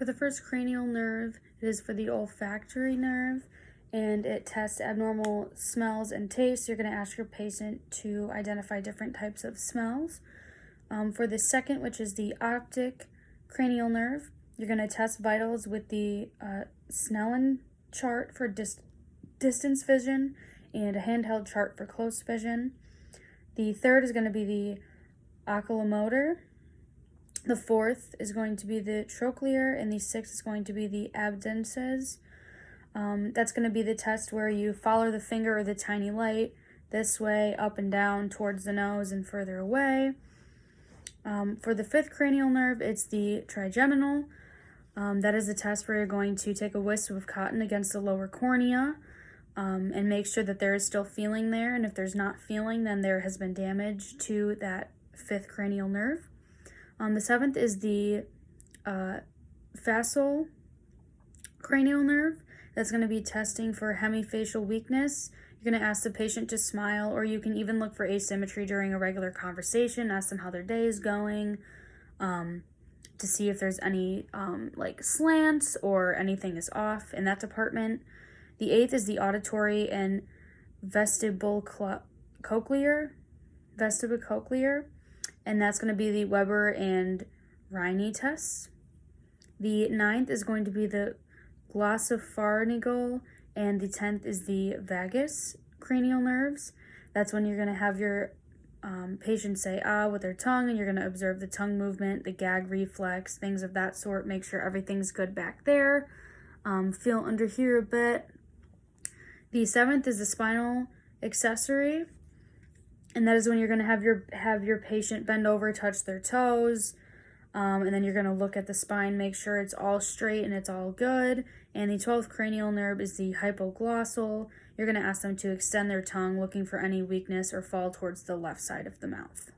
For the first cranial nerve, it is for the olfactory nerve, and it tests abnormal smells and tastes. You're going to ask your patient to identify different types of smells. For the second, which is the optic cranial nerve, you're going to test vitals with the Snellen chart for distance vision and a handheld chart for close vision. The third is going to be the oculomotor. The fourth is going to be the trochlear, and the sixth is going to be the abducens. That's going to be the test where you follow the finger or the tiny light this way, up and down, towards the nose and further away. For the fifth cranial nerve, it's the trigeminal. That is the test where you're going to take a wisp of cotton against the lower cornea and make sure that there is still feeling there. And if there's not feeling, then there has been damage to that fifth cranial nerve. The seventh is the facial cranial nerve. That's going to be testing for hemifacial weakness. You're going to ask the patient to smile, or you can even look for asymmetry during a regular conversation. Ask them how their day is going, to see if there's any like slants or anything is off in that department. The eighth is the auditory and vestibulocochlear, and that's going to be the Weber and Riney tests. The ninth is going to be the glossopharyngeal, and the 10th is the vagus cranial nerves. That's when you're going to have your patient say ah with their tongue, and you're going to observe the tongue movement, the gag reflex, things of that sort. Make sure everything's good back there. Feel under here a bit. The 7th is the spinal accessory, and that is when you're going to have your patient bend over, touch their toes, and then you're going to look at the spine, make sure it's all straight and it's all good. And the 12th cranial nerve is the hypoglossal. You're going to ask them to extend their tongue, looking for any weakness or fall towards the left side of the mouth.